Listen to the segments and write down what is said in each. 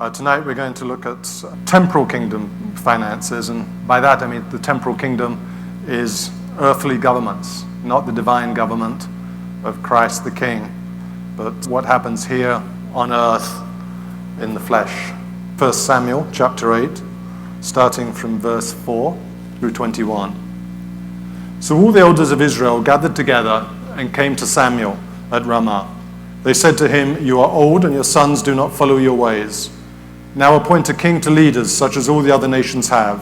Tonight we're going to look at temporal kingdom finances, and by that I mean the temporal kingdom is earthly governments, not the divine government of Christ the King, but what happens here on earth in the flesh. 1 Samuel chapter 8, starting from verse 4 through 21. So all the elders of Israel gathered together and came to Samuel at Ramah. They said to him, "You are old, and your sons do not follow your ways. Now appoint a king to lead us, such as all the other nations have."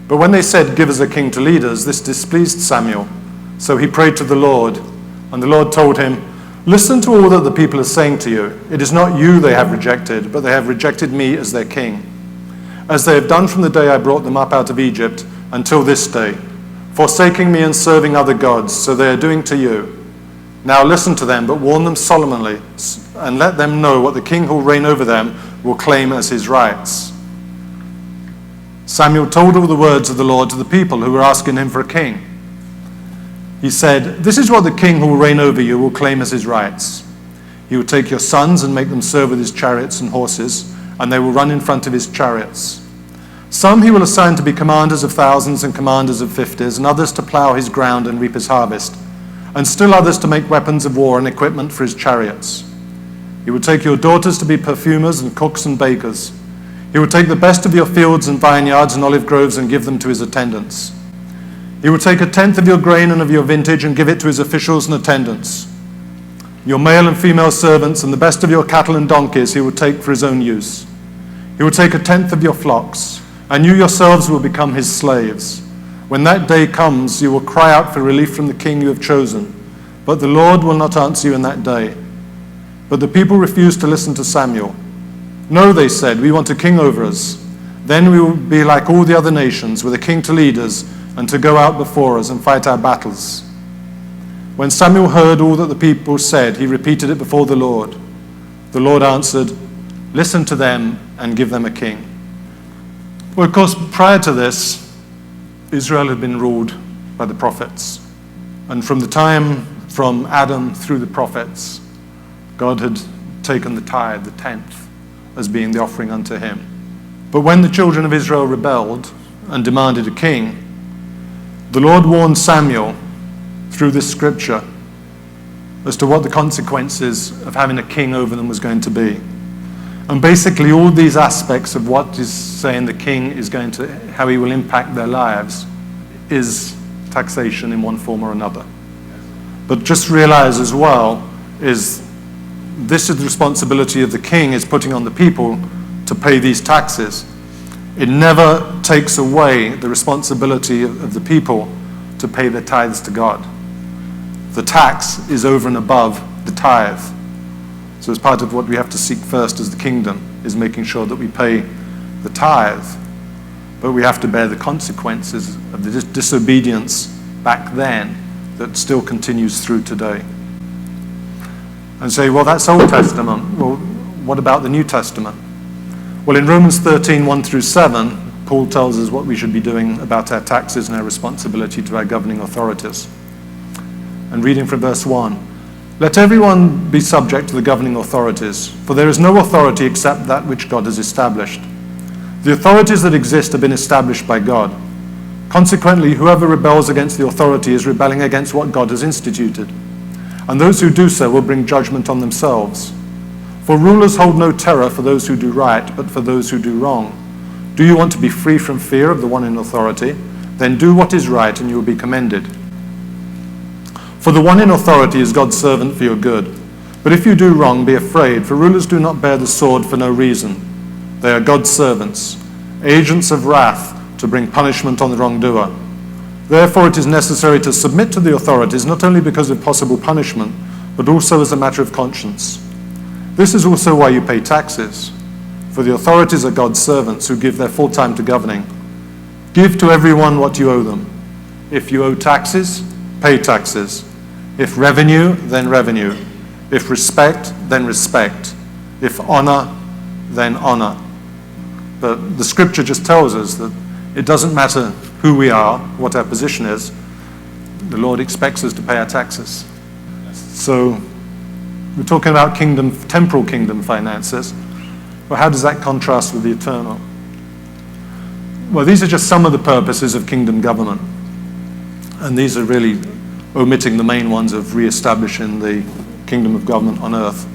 But when they said, "Give us a king to lead us," this displeased Samuel. So he prayed to the Lord, and the Lord told him, "Listen to all that the people are saying to you. It is not you they have rejected, but they have rejected me as their king, as they have done from the day I brought them up out of Egypt until this day, forsaking me and serving other gods, so they are doing to you. Now listen to them, but warn them solemnly, and let them know what the king who will reign over them will claim as his rights." Samuel told all the words of the Lord to the people who were asking him for a king. He said, "This is what the king who will reign over you will claim as his rights. He will take your sons and make them serve with his chariots and horses, and they will run in front of his chariots. Some he will assign to be commanders of thousands and commanders of fifties, and others to plow his ground and reap his harvest, and still others to make weapons of war and equipment for his chariots. He will take your daughters to be perfumers and cooks and bakers. He will take the best of your fields and vineyards and olive groves and give them to his attendants. He will take 1/10 of your grain and of your vintage and give it to his officials and attendants. Your male and female servants and the best of your cattle and donkeys he will take for his own use. He will take 1/10 of your flocks, and you yourselves will become his slaves. When that day comes, you will cry out for relief from the king you have chosen, but the Lord will not answer you in that day." But the people refused to listen to Samuel. "No," they said, "we want a king over us. Then we will be like all the other nations, with a king to lead us and to go out before us and fight our battles." When Samuel heard all that the people said, he repeated it before the Lord. The Lord answered, "Listen to them and give them a king." Well, of course, prior to this, Israel had been ruled by the prophets. And from the time from Adam through the prophets, God had taken the tithe, the 10th, as being the offering unto him. But when the children of Israel rebelled and demanded a king, the Lord warned Samuel through this scripture as to what the consequences of having a king over them was going to be. And basically all these aspects of what is saying the king is going to, how he will impact their lives, is taxation in one form or another. But just realize as well is this is the responsibility of the king is putting on the people to pay these taxes. It never takes away the responsibility of the people to pay their tithes to God. The tax is over and above the tithe. So as part of what we have to seek first as the kingdom is making sure that we pay the tithe, but we have to bear the consequences of the disobedience back then that still continues through today. And say, well, that's Old Testament. Well, what about the New Testament? Well, in Romans 13, 1 through 7, Paul tells us what we should be doing about our taxes and our responsibility to our governing authorities. And reading from verse 1, "Let everyone be subject to the governing authorities, for there is no authority except that which God has established. The authorities that exist have been established by God. Consequently, whoever rebels against the authority is rebelling against what God has instituted. And those who do so will bring judgment on themselves. For rulers hold no terror for those who do right, but for those who do wrong. Do you want to be free from fear of the one in authority? Then do what is right and you will be commended. For the one in authority is God's servant for your good. But if you do wrong, be afraid, for rulers do not bear the sword for no reason. They are God's servants, agents of wrath to bring punishment on the wrongdoer. Therefore it is necessary to submit to the authorities, not only because of possible punishment, but also as a matter of conscience. This is also why you pay taxes, for the authorities are God's servants who give their full time to governing. Give to everyone what you owe them. If you owe taxes, pay taxes. If revenue, then revenue. If respect, then respect. If honor, then honor." But the scripture just tells us that it doesn't matter who we are, what our position is, the Lord expects us to pay our taxes. So we're talking about temporal kingdom finances. Well, how does that contrast with the eternal? Well, these are just some of the purposes of kingdom government. And these are really omitting the main ones of re-establishing the kingdom of government on earth.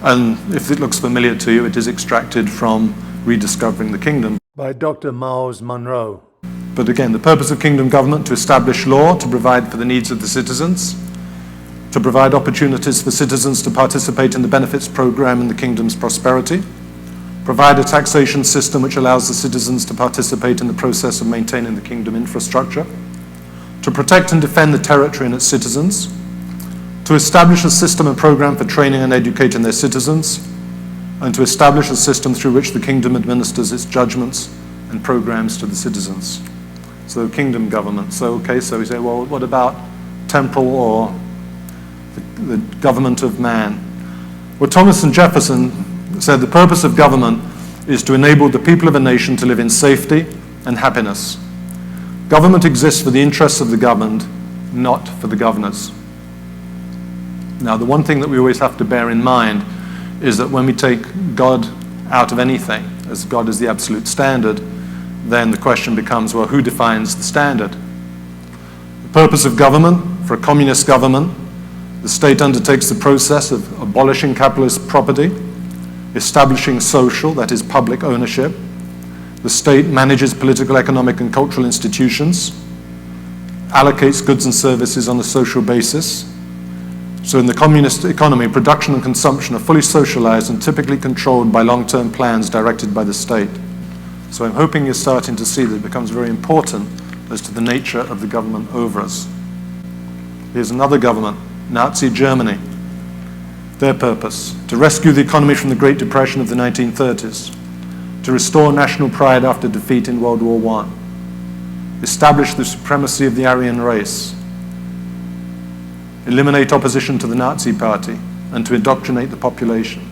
And if it looks familiar to you, it is extracted from Rediscovering the Kingdom by Dr. Miles Monroe. But again, the purpose of kingdom government: to establish law, to provide for the needs of the citizens, to provide opportunities for citizens to participate in the benefits program and the kingdom's prosperity, provide a taxation system which allows the citizens to participate in the process of maintaining the kingdom infrastructure, to protect and defend the territory and its citizens, to establish a system and program for training and educating their citizens, and to establish a system through which the kingdom administers its judgments and programs to the citizens. So kingdom government. So we say, well, what about temporal or the government of man? Well, Thomas and Jefferson said the purpose of government is to enable the people of a nation to live in safety and happiness. Government exists for the interests of the governed, not for the governors. Now, the one thing that we always have to bear in mind is that when we take God out of anything, as God is the absolute standard, then the question becomes, well, who defines the standard? The purpose of government: for a communist government, the state undertakes the process of abolishing capitalist property, establishing social, that is public ownership. The state manages political, economic, and cultural institutions, allocates goods and services on a social basis. So in the communist economy, production and consumption are fully socialized and typically controlled by long-term plans directed by the state. So I'm hoping you're starting to see that it becomes very important as to the nature of the government over us. Here's another government, Nazi Germany. Their purpose: to rescue the economy from the Great Depression of the 1930s, to restore national pride after defeat in World War I, establish the supremacy of the Aryan race, eliminate opposition to the Nazi Party, and to indoctrinate the population.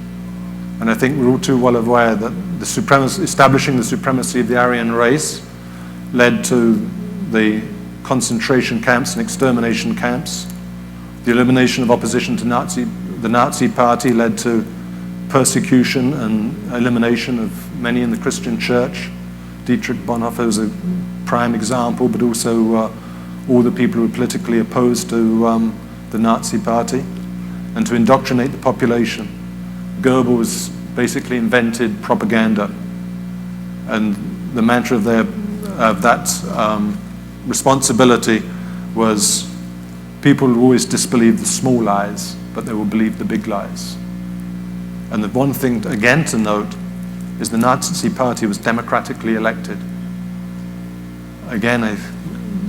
And I think we're all too well aware that establishing the supremacy of the Aryan race led to the concentration camps and extermination camps. The elimination of opposition to the Nazi Party led to persecution and elimination of many in the Christian church. Dietrich Bonhoeffer is a prime example, but also all the people who were politically opposed to the Nazi Party, and to indoctrinate the population. Goebbels basically invented propaganda, and the mantra of that responsibility was people will always disbelieve the small lies, but they will believe the big lies. And the one thing, again, to note is the Nazi Party was democratically elected. Again,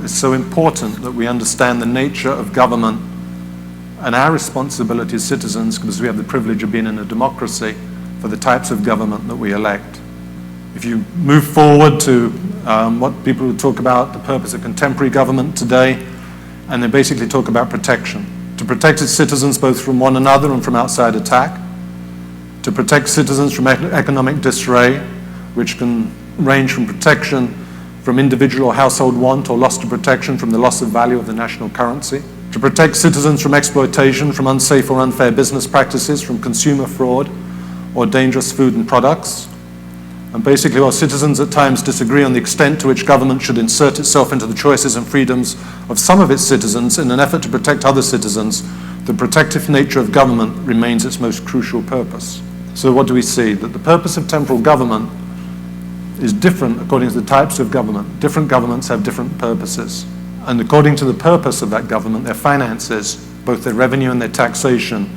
it's so important that we understand the nature of government and our responsibility as citizens, because we have the privilege of being in a democracy, for the types of government that we elect. If you move forward to what people would talk about, the purpose of contemporary government today, and they basically talk about protection. To protect its citizens both from one another and from outside attack, to protect citizens from economic disarray, which can range from protection from individual or household want or loss to protection from the loss of value of the national currency, to protect citizens from exploitation, from unsafe or unfair business practices, from consumer fraud or dangerous food and products. And basically, while citizens at times disagree on the extent to which government should insert itself into the choices and freedoms of some of its citizens in an effort to protect other citizens, the protective nature of government remains its most crucial purpose. So what do we see? That the purpose of temporal government is different according to the types of government. Different governments have different purposes. And according to the purpose of that government, their finances, both their revenue and their taxation,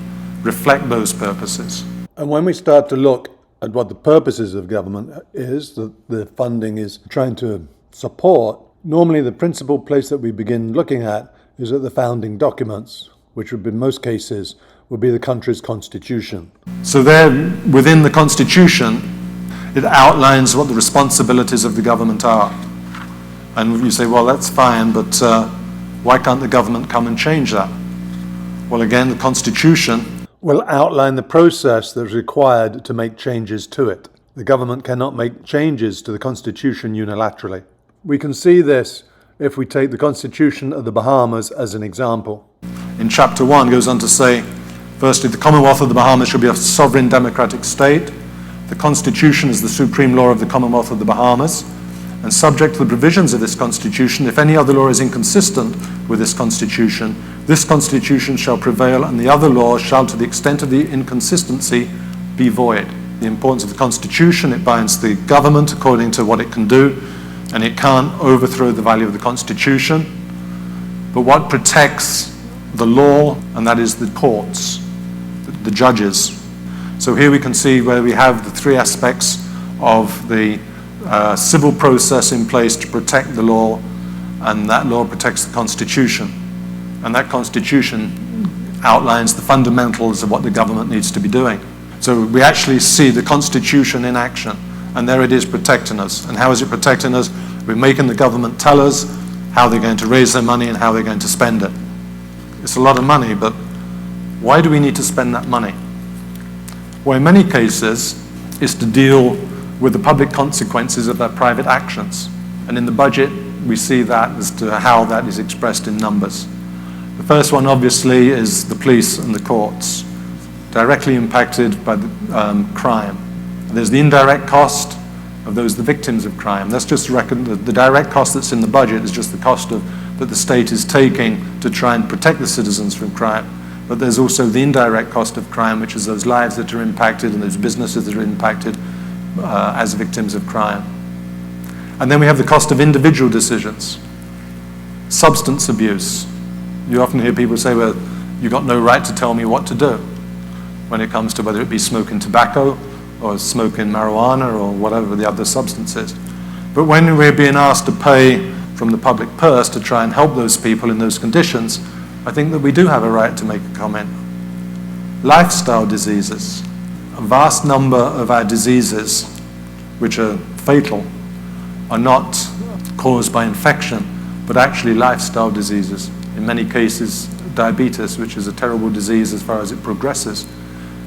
reflect those purposes. And when we start to look at what the purposes of government is, that the funding is trying to support, normally the principal place that we begin looking at is at the founding documents, which would be, in most cases, would be the country's constitution. So there, within the constitution, it outlines what the responsibilities of the government are. And you say, well, that's fine, but why can't the government come and change that? Well, again, the constitution will outline the process that is required to make changes to it. The government cannot make changes to the Constitution unilaterally. We can see this if we take the Constitution of the Bahamas as an example. In Chapter 1 goes on to say, firstly, the Commonwealth of the Bahamas shall be a sovereign democratic state, The Constitution is the supreme law of the Commonwealth of the Bahamas, and subject to the provisions of this Constitution, if any other law is inconsistent with this Constitution shall prevail, and the other law shall, to the extent of the inconsistency, be void. The importance of the Constitution: it binds the government according to what it can do, and it can't overthrow the value of the Constitution. But what protects the law, and that is the courts, the judges. So here we can see where we have the three aspects of the civil process in place to protect the law, and that law protects the Constitution. And that Constitution outlines the fundamentals of what the government needs to be doing. So we actually see the Constitution in action, and there it is protecting us. And how is it protecting us? We're making the government tell us how they're going to raise their money and how they're going to spend it. It's a lot of money, but why do we need to spend that money? Well, in many cases, it's to deal with the public consequences of their private actions. And in the budget, we see that as to how that is expressed in numbers. The first one, obviously, is the police and the courts, directly impacted by the, crime. There's the indirect cost of those, the victims of crime. That's just the direct cost that's in the budget is just the cost that the state is taking to try and protect the citizens from crime. But there's also the indirect cost of crime, which is those lives that are impacted and those businesses that are impacted as victims of crime. And then we have the cost of individual decisions. Substance abuse. You often hear people say, well, you've got no right to tell me what to do when it comes to whether it be smoking tobacco or smoking marijuana or whatever the other substance is. But when we're being asked to pay from the public purse to try and help those people in those conditions, I think that we do have a right to make a comment. Lifestyle diseases. A vast number of our diseases, which are fatal, are not caused by infection, but actually lifestyle diseases. In many cases, diabetes, which is a terrible disease as far as it progresses.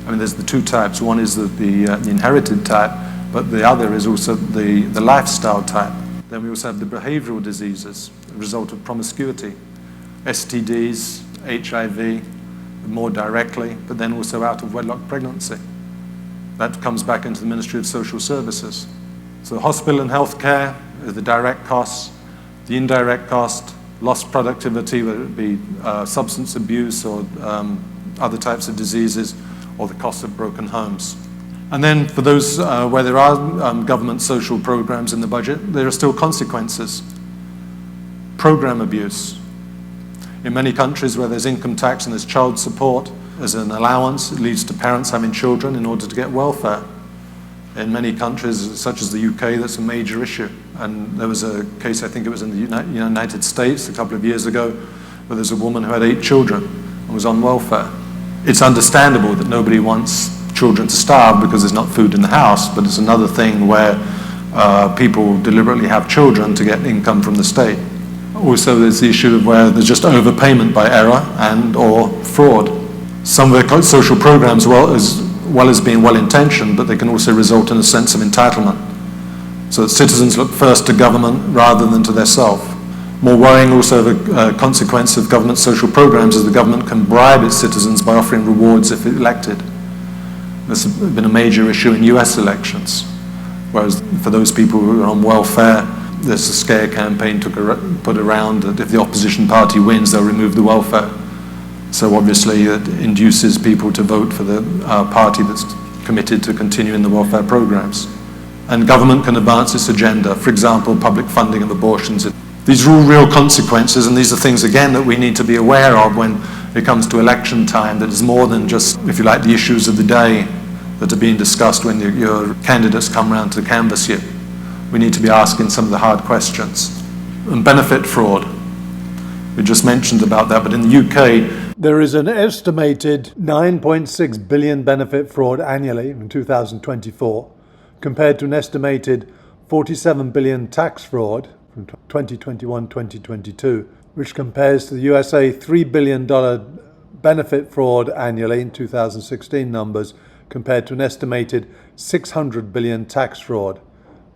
I mean, there's the two types. One is the inherited type, but the other is also the lifestyle type. Then we also have the behavioral diseases, a result of promiscuity. STDs, HIV, more directly, but then also out of wedlock pregnancy. That comes back into the Ministry of Social Services. So hospital and healthcare are the direct costs, the indirect cost, lost productivity, whether it be substance abuse or other types of diseases, or the cost of broken homes. And then for those where there are government social programs in the budget, there are still consequences. Program abuse. In many countries where there's income tax and there's child support, as an allowance, it leads to parents having children in order to get welfare. In many countries, such as the UK, that's a major issue. And there was a case, I think it was in the United States a couple of years ago, where there's a woman who had 8 children and was on welfare. It's understandable that nobody wants children to starve because there's not food in the house, but it's another thing where people deliberately have children to get income from the state. Also, there's the issue of where there's just overpayment by error and or fraud. Some of the social programs, well as being well-intentioned, but they can also result in a sense of entitlement. So that citizens look first to government rather than to their self. More worrying also, the consequence of government social programs is the government can bribe its citizens by offering rewards if elected. This has been a major issue in US elections, whereas for those people who are on welfare, there's a scare campaign put around that if the opposition party wins, they'll remove the welfare. So obviously it induces people to vote for the party that's committed to continuing the welfare programs. And government can advance its agenda, for example, public funding of abortions. These are all real consequences, and these are things, again, that we need to be aware of when it comes to election time, that is more than just, if you like, the issues of the day that are being discussed when your candidates come around to canvass you. We need to be asking some of the hard questions. And benefit fraud. We just mentioned about that, but in the UK, there is an estimated 9.6 billion benefit fraud annually in 2024, compared to an estimated 47 billion tax fraud from 2021-2022, which compares to the USA $3 billion benefit fraud annually in 2016 numbers, compared to an estimated 600 billion tax fraud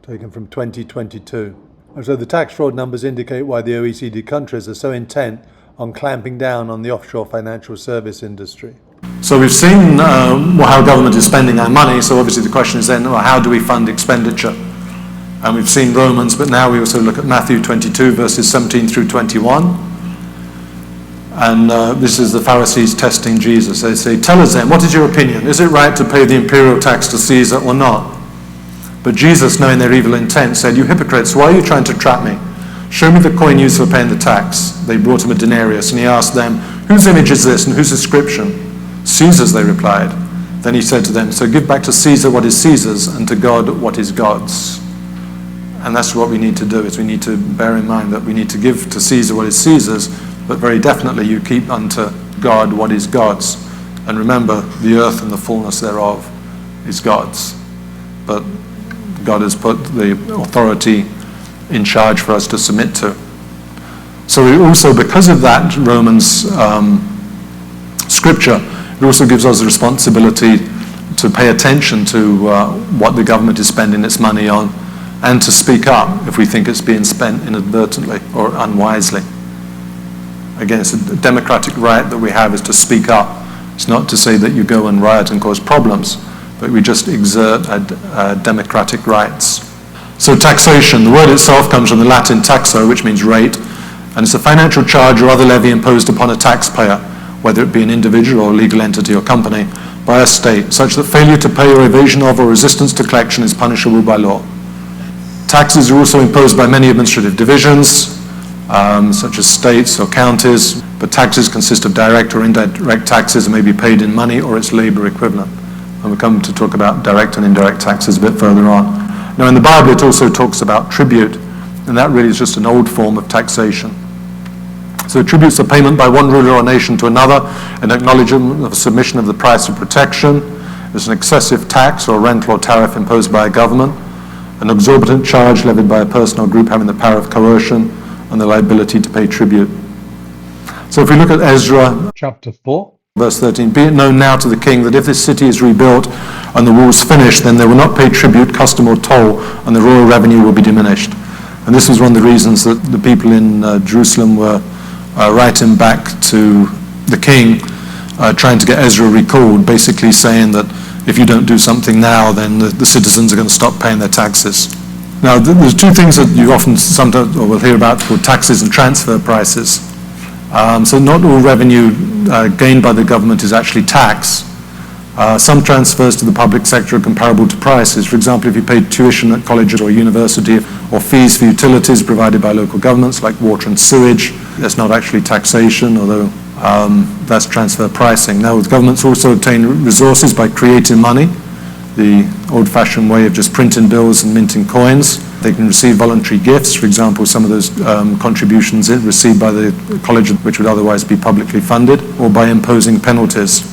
taken from 2022. And so the tax fraud numbers indicate why the OECD countries are so intent on clamping down on the offshore financial service industry. So we've seen how government is spending our money, so obviously the question is then, well, how do we fund expenditure? And we've seen Romans, but now we also look at Matthew 22, verses 17 through 21. And this is the Pharisees testing Jesus. They say, tell us then, what is your opinion? Is it right to pay the imperial tax to Caesar or not? But Jesus, knowing their evil intent, said, you hypocrites, why are you trying to trap me? Show me the coin used for paying the tax. They brought him a denarius, and he asked them, whose image is this and whose inscription? Caesar's, they replied. Then he said to them, so give back to Caesar what is Caesar's, and to God what is God's. And that's what we need to do, is we need to bear in mind that we need to give to Caesar what is Caesar's, but very definitely you keep unto God what is God's. And remember, the earth and the fullness thereof is God's. But God has put the authority in charge for us to submit to. So we also, because of that Romans scripture, it also gives us the responsibility to pay attention to what the government is spending its money on, and to speak up if we think it's being spent inadvertently or unwisely. Again, it's a democratic right that we have, is to speak up. It's not to say that you go and riot and cause problems, but we just exert democratic rights. So taxation, the word itself comes from the Latin taxo, which means rate, and it's a financial charge or other levy imposed upon a taxpayer, whether it be an individual or legal entity or company, by a state, such that failure to pay or evasion of or resistance to collection is punishable by law. Taxes are also imposed by many administrative divisions, such as states or counties, but taxes consist of direct or indirect taxes and may be paid in money or its labor equivalent. And we'll come to talk about direct and indirect taxes a bit further on. Now in the Bible it also talks about tribute, and that really is just an old form of taxation. So tributes are payment by one ruler or nation to another in acknowledgement of submission of the price of protection. It's an excessive tax or rental or tariff imposed by a government, an exorbitant charge levied by a person or group having the power of coercion and the liability to pay tribute. So if we look at Ezra Chapter 4. verse 13, be it known now to the king that if this city is rebuilt and the walls finished, then they will not pay tribute, custom or toll, and the royal revenue will be diminished. And this was one of the reasons that the people in Jerusalem were writing back to the king, trying to get Ezra recalled, basically saying that if you don't do something now, then the citizens are going to stop paying their taxes. Now, there's two things that you often sometimes or will hear about called taxes and transfer prices. So not all revenue gained by the government is actually tax. Some transfers to the public sector are comparable to prices. For example, if you paid tuition at college or university, or fees for utilities provided by local governments like water and sewage, that's not actually taxation, although that's transfer pricing. Now, governments also obtain resources by creating money, the old-fashioned way of just printing bills and minting coins. They can receive voluntary gifts, for example, some of those contributions received by the college which would otherwise be publicly funded, or by imposing penalties,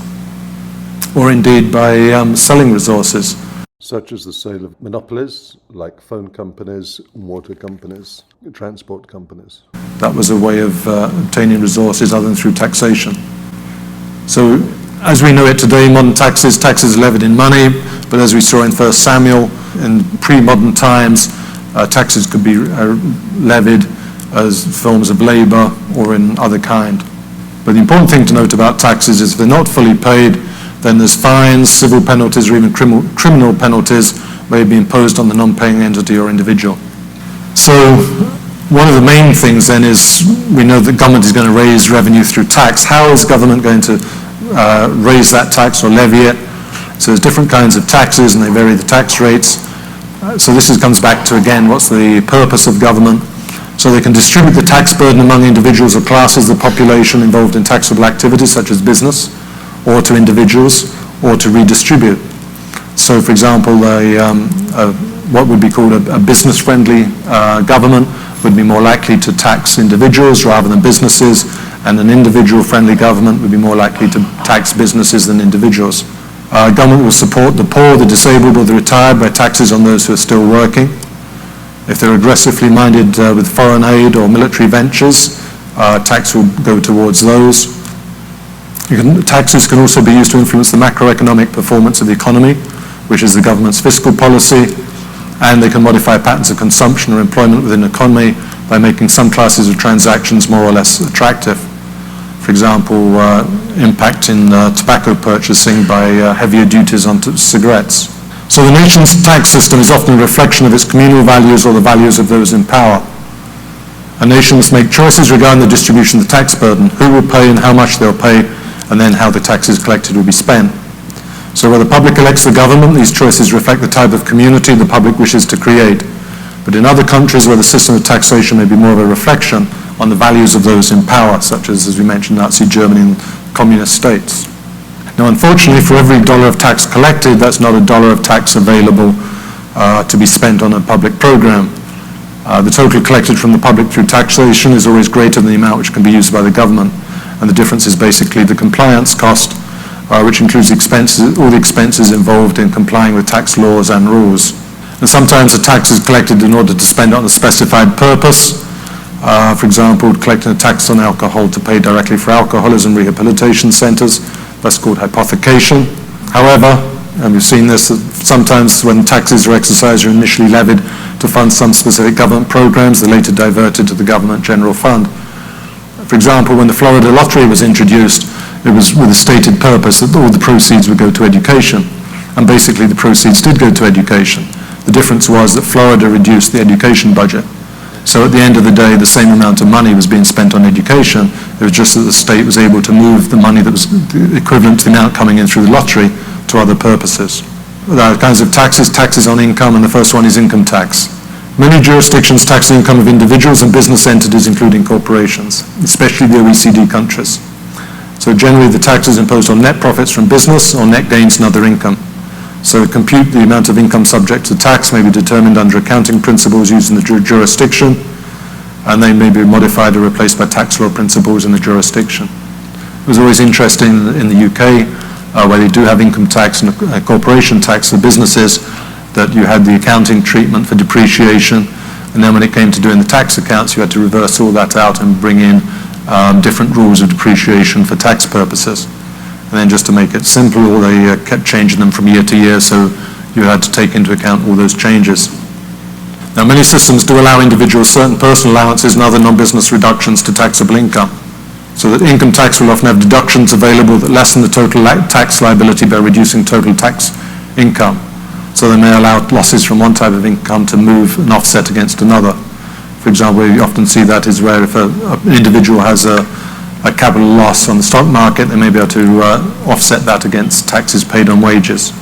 or indeed by selling resources. Such as the sale of monopolies, like phone companies, water companies, transport companies. That was a way of obtaining resources other than through taxation. So, as we know it today, modern taxes are levied in money, but as we saw in 1 Samuel, in pre-modern times, taxes could be levied as forms of labor or in other kind. But the important thing to note about taxes is if they're not fully paid, then there's fines, civil penalties, or even criminal penalties may be imposed on the non-paying entity or individual. So one of the main things then is we know that government is going to raise revenue through tax. How is government going to raise that tax or levy it? So there's different kinds of taxes and they vary the tax rates. So this comes back to, again, what's the purpose of government? So they can distribute the tax burden among individuals or classes of the population involved in taxable activities such as business, or to individuals, or to redistribute. So for example, what would be called a business-friendly government would be more likely to tax individuals rather than businesses, and an individual-friendly government would be more likely to tax businesses than individuals. Government will support the poor, the disabled, or the retired by taxes on those who are still working. If they're aggressively minded with foreign aid or military ventures, tax will go towards those. Taxes can also be used to influence the macroeconomic performance of the economy, which is the government's fiscal policy, and they can modify patterns of consumption or employment within the economy by making some classes of transactions more or less attractive. For example, impact in tobacco purchasing by heavier duties on cigarettes. So the nation's tax system is often a reflection of its communal values or the values of those in power. A nation must make choices regarding the distribution of the tax burden, who will pay and how much they'll pay, and then how the taxes collected will be spent. So where the public elects the government, these choices reflect the type of community the public wishes to create. But in other countries where the system of taxation may be more of a reflection on the values of those in power, such as we mentioned, Nazi Germany and communist states. Now, unfortunately, for every dollar of tax collected, that's not a dollar of tax available to be spent on a public program. The total collected from the public through taxation is always greater than the amount which can be used by the government, and the difference is basically the compliance cost, which includes all the expenses involved in complying with tax laws and rules. And sometimes the tax is collected in order to spend on a specified purpose. For example, collecting a tax on alcohol to pay directly for alcoholism rehabilitation centres, that's called hypothecation. However, and we've seen this, sometimes when taxes are exercised, are initially levied to fund some specific government programs, they're later diverted to the government general fund. For example, when the Florida lottery was introduced, it was with a stated purpose that all the proceeds would go to education. And basically the proceeds did go to education. The difference was that Florida reduced the education budget. So at the end of the day, the same amount of money was being spent on education. It was just that the state was able to move the money that was equivalent to the amount coming in through the lottery to other purposes. There are kinds of taxes on income, and the first one is income tax. Many jurisdictions tax the income of individuals and business entities, including corporations, especially the OECD countries. So generally the tax is imposed on net profits from business or net gains and other income. So compute the amount of income subject to tax may be determined under accounting principles used in the jurisdiction, and they may be modified or replaced by tax law principles in the jurisdiction. It was always interesting in the UK, where they do have income tax and corporation tax for businesses, that you had the accounting treatment for depreciation, and then when it came to doing the tax accounts, you had to reverse all that out and bring in different rules of depreciation for tax purposes. And then just to make it simple, they kept changing them from year to year, so you had to take into account all those changes. Now, many systems do allow individuals certain personal allowances and other non-business reductions to taxable income, so that income tax will often have deductions available that lessen the total tax liability by reducing total tax income. So they may allow losses from one type of income to move and offset against another. For example, you often see that is where if an individual has a capital loss on the stock market, they may be able to offset that against taxes paid on wages.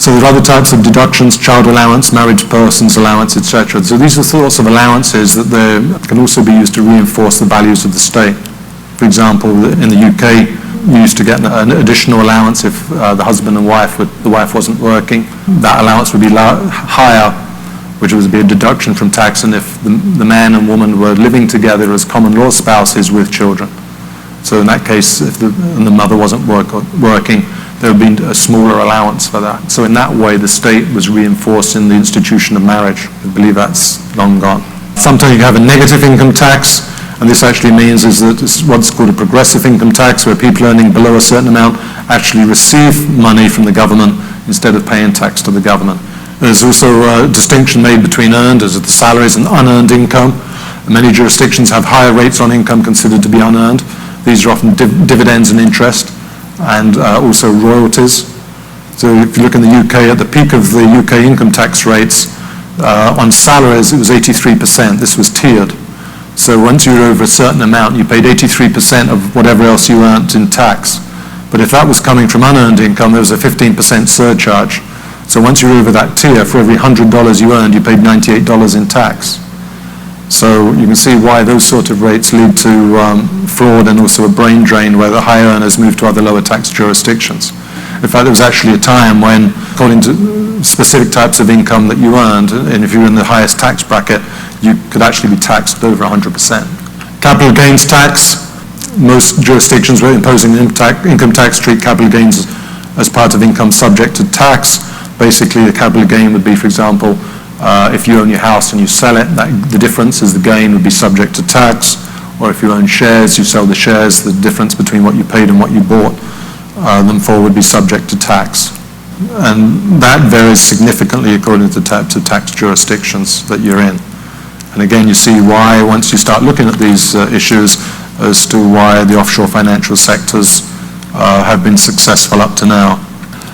So there are other types of deductions, child allowance, married persons allowance, etc. So these are sorts of allowances that can also be used to reinforce the values of the state. For example, in the UK, you used to get an additional allowance if the husband and the wife wasn't working. That allowance would be higher, which would be a deduction from tax, and if the man and woman were living together as common law spouses with children. So in that case, if the mother wasn't working, there would be a smaller allowance for that. So in that way, the state was reinforcing the institution of marriage. I believe that's long gone. Sometimes you have a negative income tax, and this actually means is that it's what's called a progressive income tax, where people earning below a certain amount actually receive money from the government instead of paying tax to the government. There's also a distinction made between earned, as the salaries, and unearned income. Many jurisdictions have higher rates on income considered to be unearned. These are often dividends and interest, and also royalties. So if you look in the UK, at the peak of the UK income tax rates, on salaries it was 83%. This was tiered. So once you were over a certain amount, you paid 83% of whatever else you earned in tax. But if that was coming from unearned income, there was a 15% surcharge. So once you were over that tier, for every $100 you earned, you paid $98 in tax. So you can see why those sort of rates lead to fraud and also a brain drain where the high earners move to other lower tax jurisdictions. In fact, there was actually a time when, according to specific types of income that you earned, and if you were in the highest tax bracket, you could actually be taxed over 100%. Capital gains tax. Most jurisdictions were imposing income tax treat capital gains as part of income subject to tax. Basically, the capital gain would be, for example, if you own your house and you sell it, the difference is the gain would be subject to tax. Or if you own shares, you sell the shares, the difference between what you paid and what you bought them for would be subject to tax. And that varies significantly according to the types of tax jurisdictions that you're in. And again, you see why once you start looking at these issues, as to why the offshore financial sectors have been successful up to now.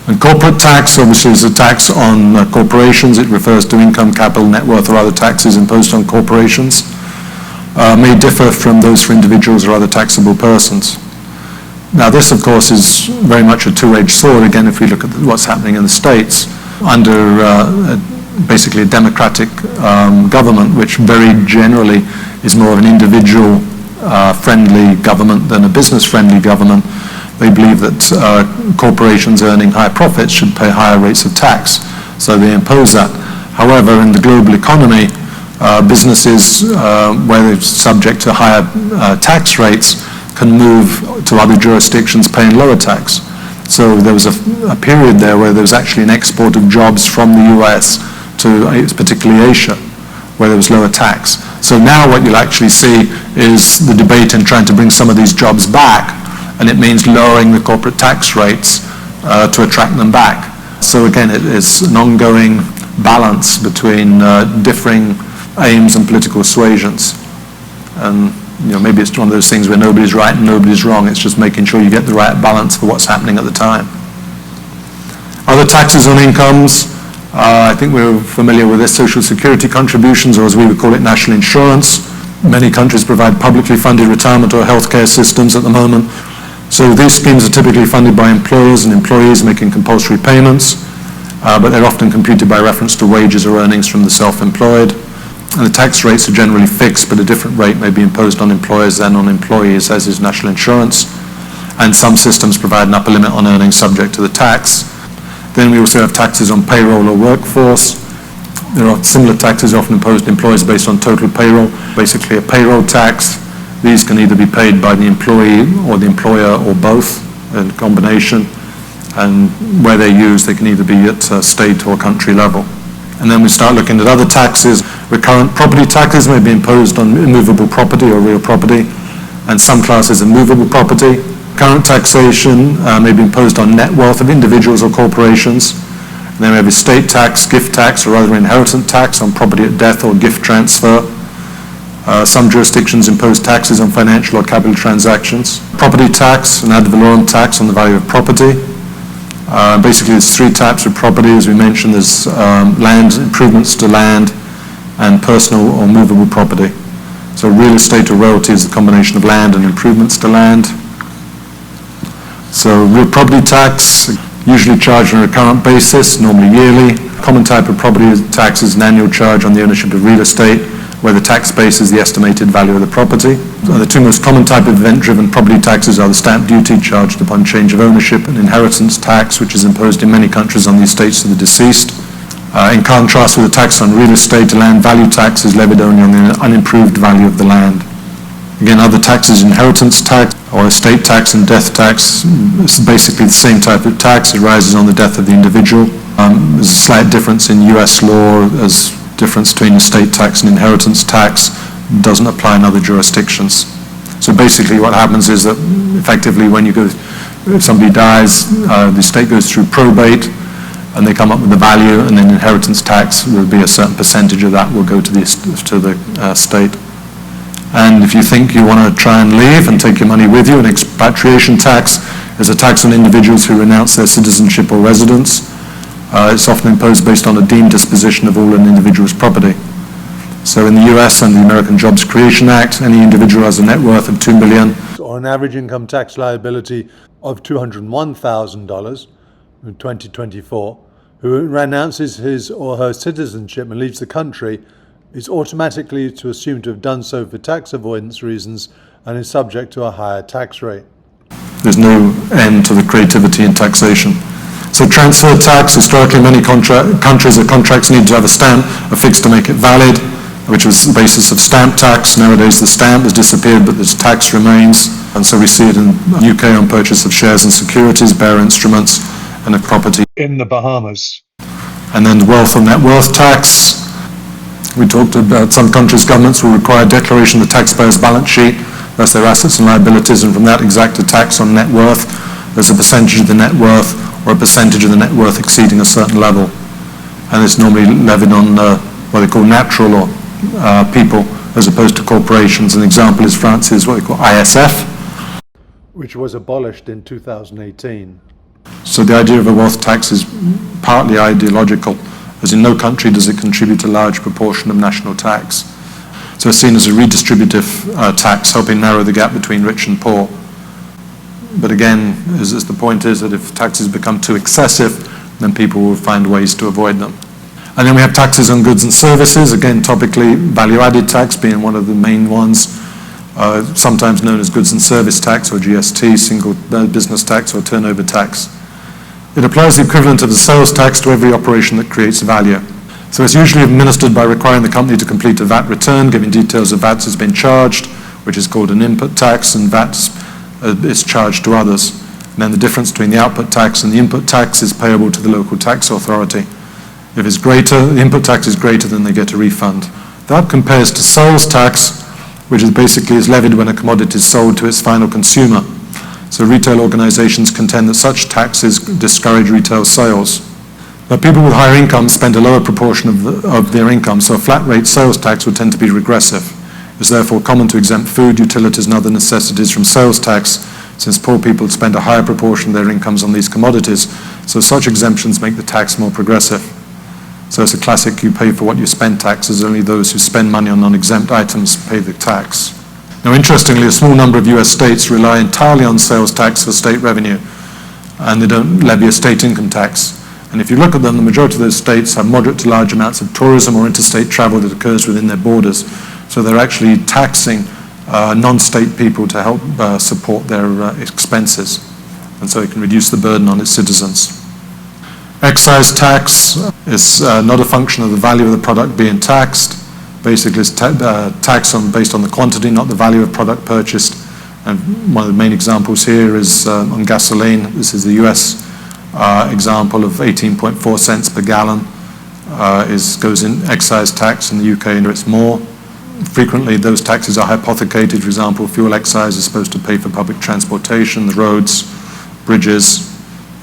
And corporate tax obviously is a tax on corporations. It refers to income, capital, net worth, or other taxes imposed on corporations. May differ from those for individuals or other taxable persons. Now this, of course, is very much a two-edged sword. Again, if we look at what's happening in the States, under basically a democratic government, which very generally is more of an individual-friendly government than a business-friendly government, they believe that corporations earning high profits should pay higher rates of tax, so they impose that. However, in the global economy, businesses, where they're subject to higher tax rates, can move to other jurisdictions paying lower tax. So there was a period there where there was actually an export of jobs from the US to particularly Asia, where there was lower tax. So now what you'll actually see is the debate in trying to bring some of these jobs back, and it means lowering the corporate tax rates to attract them back. So again, it is an ongoing balance between differing aims and political persuasions. And maybe it's one of those things where nobody's right and nobody's wrong. It's just making sure you get the right balance for what's happening at the time. Other taxes on incomes, I think we're familiar with this, social security contributions, or as we would call it, national insurance. Many countries provide publicly funded retirement or healthcare systems at the moment. So these schemes are typically funded by employers and employees making compulsory payments, but they're often computed by reference to wages or earnings from the self-employed. And the tax rates are generally fixed, but a different rate may be imposed on employers than on employees, as is national insurance. And some systems provide an upper limit on earnings subject to the tax. Then we also have taxes on payroll or workforce. There are similar taxes often imposed on employers based on total payroll, basically a payroll tax. These can either be paid by the employee or the employer or both, in combination. And where they're used, they can either be at state or country level. And then we start looking at other taxes. Recurrent property taxes may be imposed on immovable property or real property, and some classes of movable property. Current taxation may be imposed on net wealth of individuals or corporations. And then we have estate tax, gift tax, or other inheritance tax on property at death or gift transfer. Some jurisdictions impose taxes on financial or capital transactions. Property tax and ad valorem tax on the value of property. Basically, there's three types of property, as we mentioned. There's land, improvements to land, and personal or movable property. So real estate or royalty is the combination of land and improvements to land. So real property tax, usually charged on a recurrent basis, normally yearly. Common type of property tax is an annual charge on the ownership of real estate, where the tax base is the estimated value of the property. The two most common type of event-driven property taxes are the stamp duty charged upon change of ownership and inheritance tax, which is imposed in many countries on the estates of the deceased. In contrast with the tax on real estate, a land value tax is levied only on the unimproved value of the land. Again, other taxes, inheritance tax or estate tax and death tax, it's basically the same type of tax. It rises on the death of the individual. There's a slight difference in US law, as difference between estate tax and inheritance tax doesn't apply in other jurisdictions. So basically what happens is that effectively when if somebody dies, the estate goes through probate and they come up with the value, and then inheritance tax will be a certain percentage of that will go to the state. And if you think you want to try and leave and take your money with you, an expatriation tax is a tax on individuals who renounce their citizenship or residence. It's often imposed based on a deemed disposition of all an individual's property. So in the US, under the American Jobs Creation Act, any individual has a net worth of $2 million. Or an average income tax liability of $201,000 in 2024, who renounces his or her citizenship and leaves the country, is automatically assumed to have done so for tax avoidance reasons and is subject to a higher tax rate. There's no end to the creativity in taxation. So transfer tax, historically many countries or contracts need to have a stamp affixed to make it valid, which was the basis of stamp tax. Nowadays the stamp has disappeared, but the tax remains. And so we see it in the UK on purchase of shares and securities, bearer instruments, and a property In the Bahamas. And then the wealth or net worth tax. We talked about some countries' governments will require declaration of the taxpayer's balance sheet, that's their assets and liabilities, and from that exact a tax on net worth. There's a percentage of the net worth or a percentage of the net worth exceeding a certain level. And it's normally levied on what they call natural or people as opposed to corporations. An example is France's what they call ISF, which was abolished in 2018. So the idea of a wealth tax is partly ideological, as in no country does it contribute a large proportion of national tax. So it's seen as a redistributive tax, helping narrow the gap between rich and poor. But again, as the point is that if taxes become too excessive, then people will find ways to avoid them. And then we have taxes on goods and services, again topically value-added tax being one of the main ones, sometimes known as goods and service tax or GST, single business tax or turnover tax. It applies the equivalent of the sales tax to every operation that creates value. So it's usually administered by requiring the company to complete a VAT return, giving details of VAT has been charged, which is called an input tax, and VAT is charged to others. And then the difference between the output tax and the input tax is payable to the local tax authority. If it's greater, the input tax is greater, then they get a refund. That compares to sales tax, which is basically levied when a commodity is sold to its final consumer. So retail organizations contend that such taxes discourage retail sales. Now, people with higher incomes spend a lower proportion of their income, so a flat rate sales tax would tend to be regressive. It's therefore common to exempt food, utilities, and other necessities from sales tax, since poor people spend a higher proportion of their incomes on these commodities, so such exemptions make the tax more progressive. So it's a classic you pay for what you spend tax, as only those who spend money on non-exempt items pay the tax. Now, interestingly, a small number of US states rely entirely on sales tax for state revenue, and they don't levy a state income tax. And if you look at them, the majority of those states have moderate to large amounts of tourism or interstate travel that occurs within their borders. So they're actually taxing non-state people to help support their expenses. And so it can reduce the burden on its citizens. Excise tax is not a function of the value of the product being taxed. Basically, it's tax based on the quantity, not the value of product purchased. And one of the main examples here is on gasoline. This is the US example of 18.4 cents per gallon goes in excise tax. In the UK, and it's more. Frequently, those taxes are hypothecated. For example, fuel excise is supposed to pay for public transportation, the roads, bridges,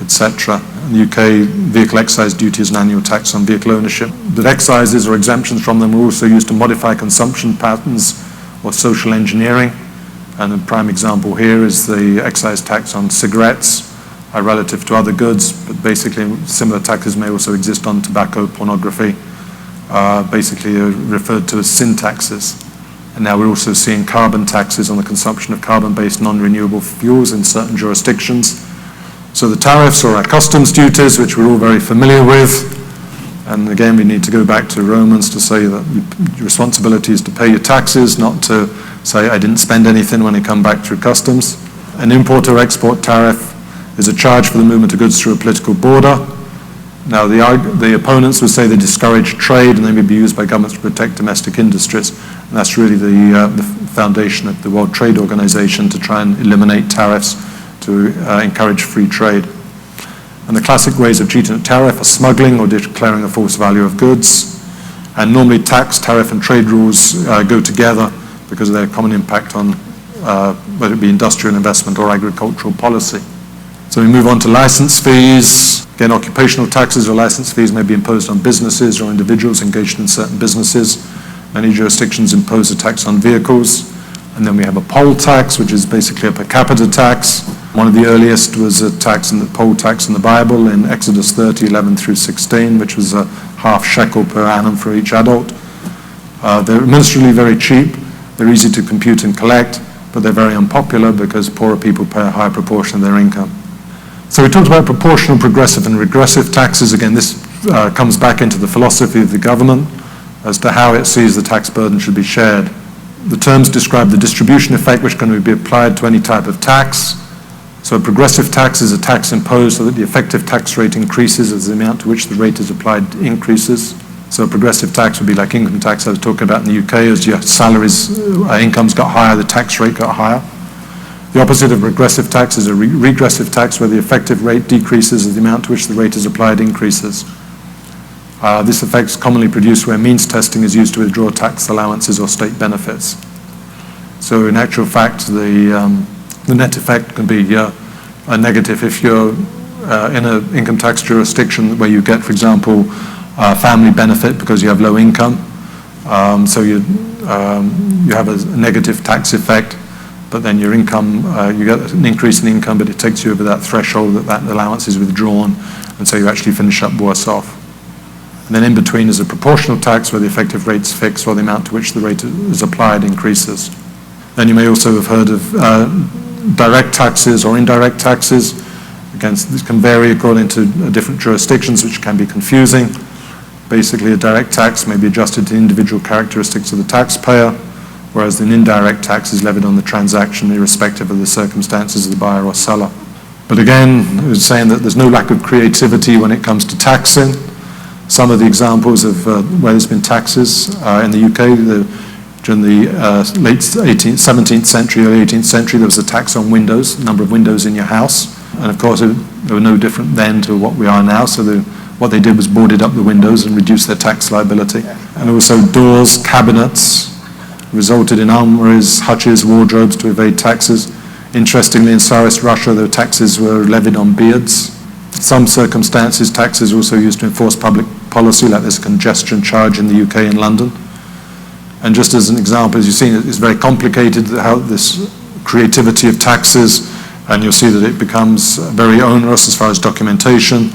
etc. In the UK, vehicle excise duty is an annual tax on vehicle ownership. But excises or exemptions from them are also used to modify consumption patterns or social engineering. And the prime example here is the excise tax on cigarettes relative to other goods, but basically similar taxes may also exist on tobacco, pornography, basically referred to as sin taxes. And now we're also seeing carbon taxes on the consumption of carbon-based non-renewable fuels in certain jurisdictions. So the tariffs or our customs duties, which we're all very familiar with, and again we need to go back to Romans to say that your responsibility is to pay your taxes, not to say I didn't spend anything when I come back through customs. An import or export tariff is a charge for the movement of goods through a political border. Now, the opponents would say they discourage trade and they may be used by governments to protect domestic industries. And that's really the foundation of the World Trade Organization, to try and eliminate tariffs to encourage free trade. And the classic ways of treating a tariff are smuggling or declaring a false value of goods. And normally tax, tariff, and trade rules go together because of their common impact on whether it be industrial investment or agricultural policy. So we move on to license fees. Again, occupational taxes or license fees may be imposed on businesses or individuals engaged in certain businesses. Many jurisdictions impose a tax on vehicles. And then we have a poll tax, which is basically a per capita tax. One of the earliest was a poll tax in the Bible in Exodus 30, 11 through 16, which was a half shekel per annum for each adult. They're administratively very cheap. They're easy to compute and collect, but they're very unpopular because poorer people pay a higher proportion of their income. So we talked about proportional, progressive, and regressive taxes. Again, this comes back into the philosophy of the government as to how it sees the tax burden should be shared. The terms describe the distribution effect which can be applied to any type of tax. So a progressive tax is a tax imposed so that the effective tax rate increases as the amount to which the rate is applied increases. So a progressive tax would be like income tax I was talking about in the UK. As your salaries, incomes got higher, the tax rate got higher. The opposite of regressive tax is a regressive tax, where the effective rate decreases as the amount to which the rate is applied increases. This effect is commonly produced where means testing is used to withdraw tax allowances or state benefits. So in actual fact, the net effect can be a negative if you're in an income tax jurisdiction where you get, for example, family benefit because you have low income. So you have a negative tax effect, but then your income, you get an increase in income, but it takes you over that threshold that allowance is withdrawn, and so you actually finish up worse off. And then in between is a proportional tax where the effective rate's fixed while the amount to which the rate is applied increases. Then you may also have heard of direct taxes or indirect taxes. Again, this can vary according to different jurisdictions, which can be confusing. Basically, a direct tax may be adjusted to individual characteristics of the taxpayer, whereas an indirect tax is levied on the transaction irrespective of the circumstances of the buyer or seller. But again, I was saying that there's no lack of creativity when it comes to taxing. Some of the examples of where there's been taxes in the UK, during the late 17th century, early 18th century, there was a tax on windows, number of windows in your house. And of course, they were no different then to what we are now. So what they did was boarded up the windows and reduced their tax liability. And also doors, cabinets, resulted in armories, hutches, wardrobes to evade taxes. Interestingly, in Tsarist Russia, the taxes were levied on beards. Some circumstances, taxes are also used to enforce public policy, like there's a congestion charge in the UK and London. And just as an example, as you've seen, it's very complicated, how this creativity of taxes, and you'll see that it becomes very onerous as far as documentation.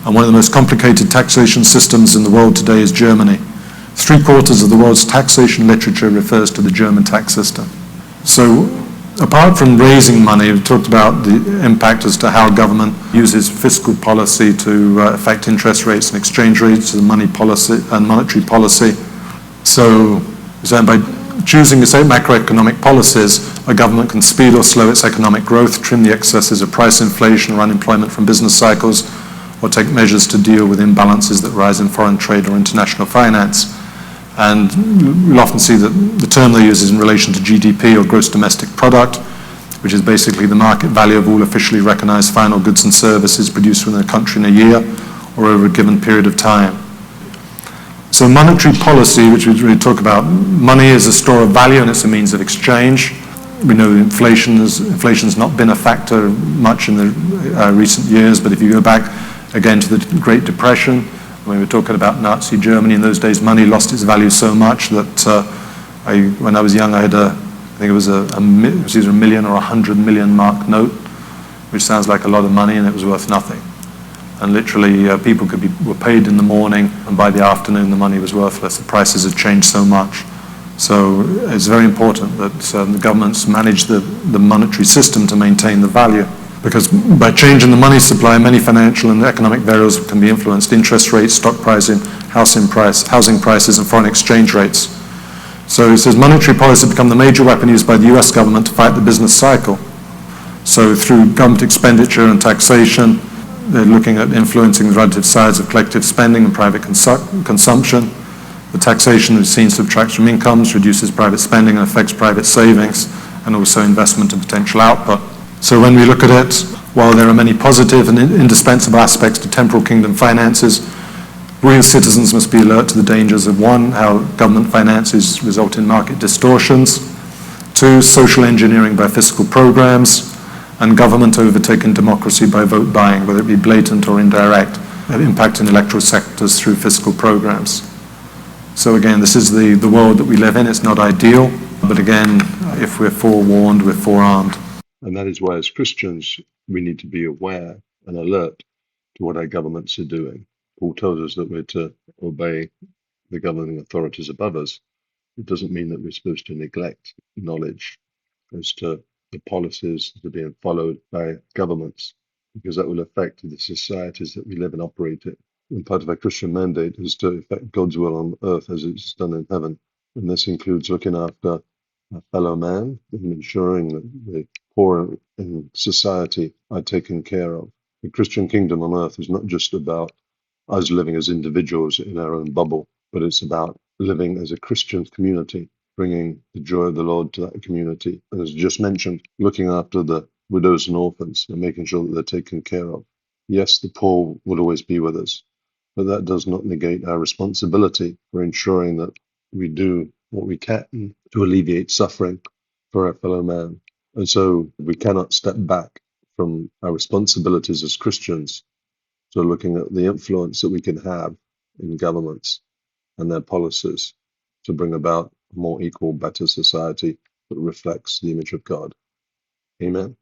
And one of the most complicated taxation systems in the world today is Germany. 3/4 of the world's taxation literature refers to the German tax system. So apart from raising money, we talked about the impact as to how government uses fiscal policy to affect interest rates and exchange rates, and money policy and monetary policy. So by choosing macroeconomic policies, a government can speed or slow its economic growth, trim the excesses of price inflation or unemployment from business cycles, or take measures to deal with imbalances that rise in foreign trade or international finance. And we'll often see that the term they use is in relation to GDP, or gross domestic product, which is basically the market value of all officially recognized final goods and services produced within a country in a year or over a given period of time. So monetary policy, which we really talk about, money is a store of value and it's a means of exchange. We know inflation's not been a factor much in the recent years, but if you go back again to the Great Depression, when we were talking about Nazi Germany, in those days money lost its value so much that when I was young I had I think it was either a million or 100 million mark note, which sounds like a lot of money, and it was worth nothing. And literally people were paid in the morning, and by the afternoon the money was worthless. The prices had changed so much. So it's very important that the governments manage the monetary system to maintain the value. Because by changing the money supply, many financial and economic variables can be influenced: interest rates, stock pricing, housing prices, and foreign exchange rates. So it says monetary policy has become the major weapon used by the US government to fight the business cycle. So through government expenditure and taxation, they're looking at influencing the relative size of collective spending and private consumption. The taxation, we've seen, subtracts from incomes, reduces private spending, and affects private savings, and also investment and potential output. So when we look at it, while there are many positive and indispensable aspects to temporal kingdom finances, real citizens must be alert to the dangers of: 1, how government finances result in market distortions; 2, social engineering by fiscal programs; and government overtaking democracy by vote buying, whether it be blatant or indirect, impacting electoral sectors through fiscal programs. So again, this is the world that we live in. It's not ideal, but again, if we're forewarned, we're forearmed. And that is why, as Christians, we need to be aware and alert to what our governments are doing. Paul tells us that we're to obey the governing authorities above us. It doesn't mean that we're supposed to neglect knowledge as to the policies that are being followed by governments, because that will affect the societies that we live and operate in. And part of our Christian mandate is to effect God's will on earth as it's done in heaven. And this includes looking after a fellow man and ensuring that the poor in society are taken care of. The Christian kingdom on earth is not just about us living as individuals in our own bubble, but it's about living as a Christian community, bringing the joy of the Lord to that community. And as just mentioned, looking after the widows and orphans and making sure that they're taken care of. Yes, the poor will always be with us, but that does not negate our responsibility for ensuring that we do what we can to alleviate suffering for our fellow man. And so we cannot step back from our responsibilities as Christians. So looking at the influence that we can have in governments and their policies, to bring about a more equal, better society that reflects the image of God. Amen.